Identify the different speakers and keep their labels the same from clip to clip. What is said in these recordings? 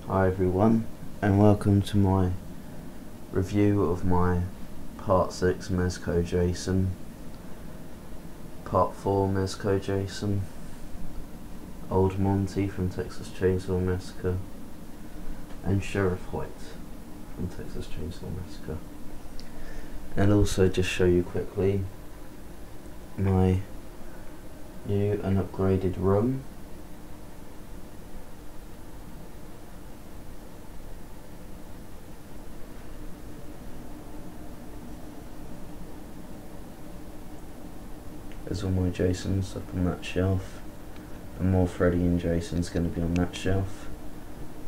Speaker 1: Hi everyone, and welcome to my review of my Part 6 Mezco Jason, Part 4 Mezco Jason, Old Monty from Texas Chainsaw Massacre, and Sheriff White from Texas Chainsaw Massacre. And also just show you quickly my new and upgraded room. There's all my Jasons up on that shelf, and more Freddy and Jason's going to be on that shelf,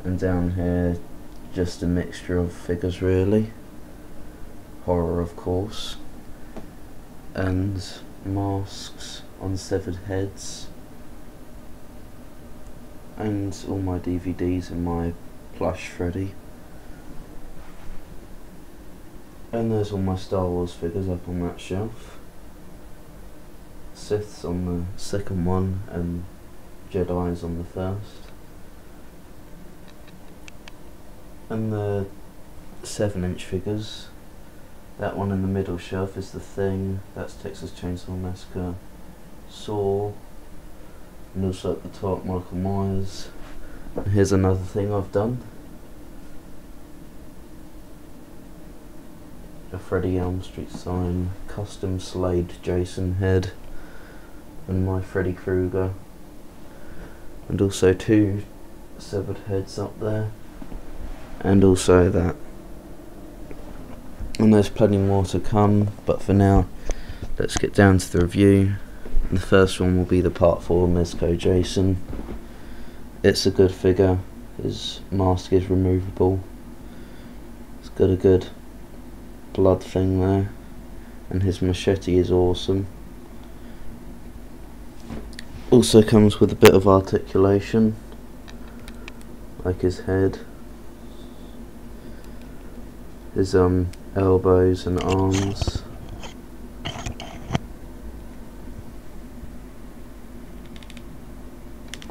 Speaker 1: and down here just a mixture of figures really, horror of course, and masks on severed heads, and all my DVDs and my plush Freddy, and there's all my Star Wars figures up on that shelf. Siths on the second one and Jedi's on the first. And the 7-inch figures. That one in the middle shelf is The Thing, that's Texas Chainsaw Massacre, Saw, and also at the top Michael Myers. And here's another thing I've done. A Freddy Elm Street sign, custom slayed Jason head, and my Freddy Krueger, and also 2 severed heads up there, and also that. And there's plenty more to come, but for now let's get down to the review. The first one will be the Part 4 Mezco Jason. It's a good figure, his mask is removable, it's got a good blood thing there, and his machete is awesome. Also comes with a bit of articulation, like his head, his elbows and arms,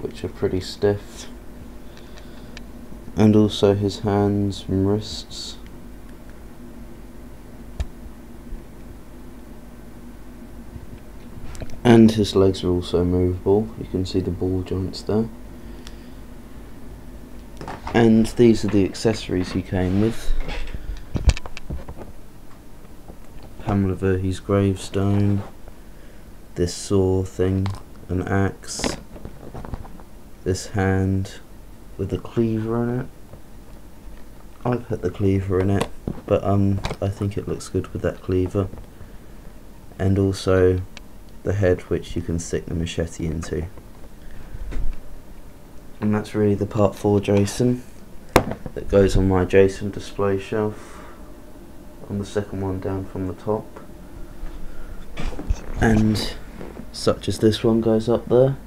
Speaker 1: which are pretty stiff, and also his hands and wrists. And his legs are also movable, you can see the ball joints there. And these are the accessories he came with. Pamela Voorhees gravestone, this saw thing, an axe, this hand with a cleaver in it. I put the cleaver in it, but I think it looks good with that cleaver. And also the head which you can stick the machete into. And that's really the Part 4 Jason that goes on my Jason display shelf, on the second one down from the top. And such as this one goes up there,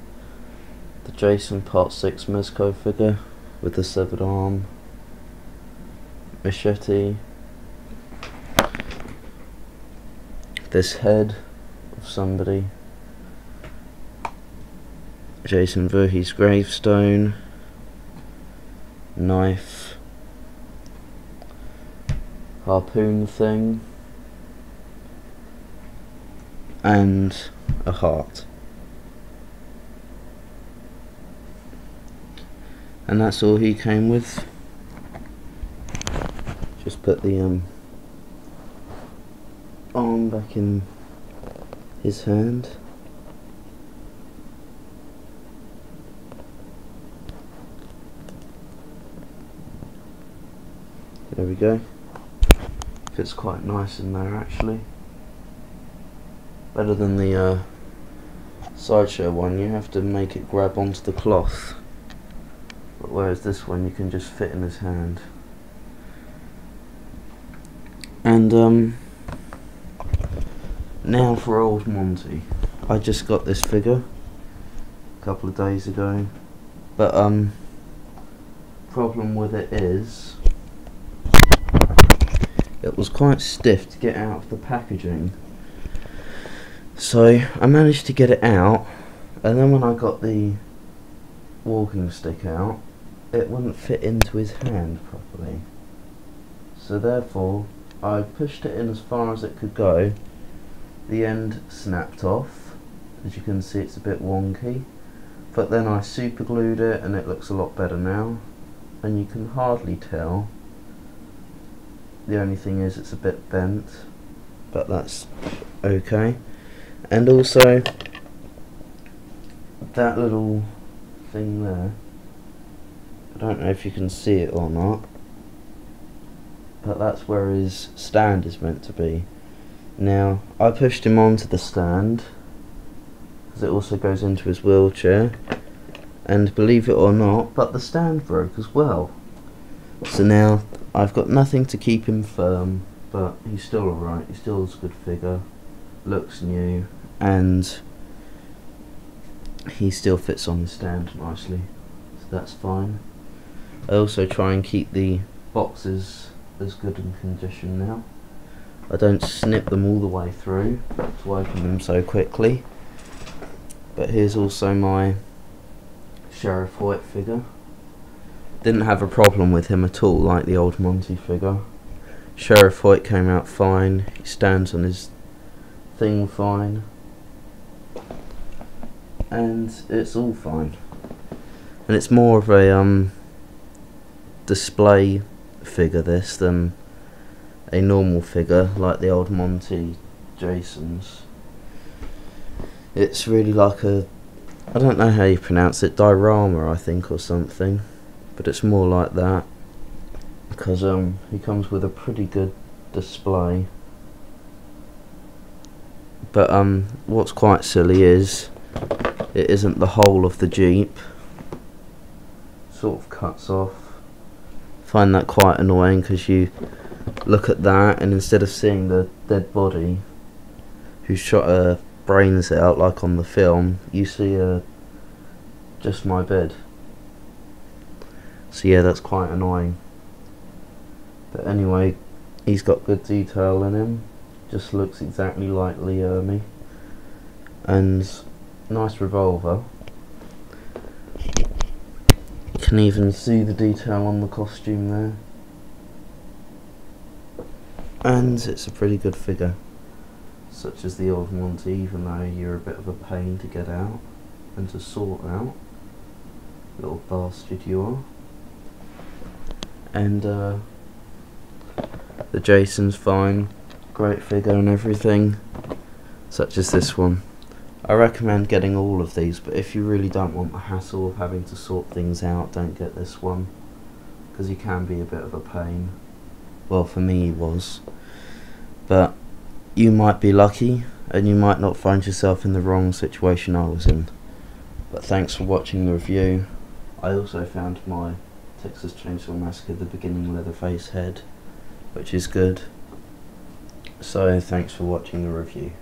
Speaker 1: the Jason Part 6 Mezco figure with the severed arm, machete, this head of somebody, Jason Voorhees gravestone, knife, harpoon thing, and a heart. And that's all he came with. Just put the arm back in his hand. There we go. Fits quite nice in there actually. Better than the sideshow one, you have to make it grab onto the cloth. But whereas this one you can just fit in his hand. And now for Old Monty. I just got this figure a couple of days ago, but problem with it is it was quite stiff to get out of the packaging. So I managed to get it out, and then when I got the walking stick out, it wouldn't fit into his hand properly. So therefore I pushed it in as far as it could go. The end snapped off. As you can see, it's a bit wonky, but then I super glued it and it looks a lot better now, and you can hardly tell. The only thing is it's a bit bent, but that's okay. And also that little thing there, I don't know if you can see it or not, but that's where his stand is meant to be. Now I pushed him onto the stand because it also goes into his wheelchair, and believe it or not, but the stand broke as well. So now I've got nothing to keep him firm, but he's still alright. He still is a good figure, looks new, and he still fits on the stand nicely, so that's fine. I also try and keep the boxes as good in condition now. I don't snip them all the way through to open them so quickly. But here's also my Sheriff White figure. Didn't have a problem with him at all, like the old Monty figure. Sheriff White came out fine. He stands on his thing fine, and it's all fine. And it's more of a display figure this than a normal figure like the old Monty Jasons. It's really like a, I don't know how you pronounce it, diorama I think or something, but it's more like that, because he comes with a pretty good display. But what's quite silly is it isn't the whole of the Jeep, sort of cuts off. Find that quite annoying, because you look at that and instead of seeing the dead body who shot her brains out like on the film, you see just my bed. So yeah, that's quite annoying. But anyway, he's got good detail in him, just looks exactly like Lee Ermey, and nice revolver. You can even see the detail on the costume there, and it's a pretty good figure, such as the old Monty, even though you're a bit of a pain to get out and to sort out, little bastard you are. And the Jason's fine, great figure and everything, such as this one. I recommend getting all of these, but if you really don't want the hassle of having to sort things out, don't get this one, because he can be a bit of a pain. Well, for me he was. But you might be lucky, and you might not find yourself in the wrong situation I was in. But thanks for watching the review. I also found my Texas Chainsaw Massacre the beginning Leatherface head, which is good. So thanks for watching the review.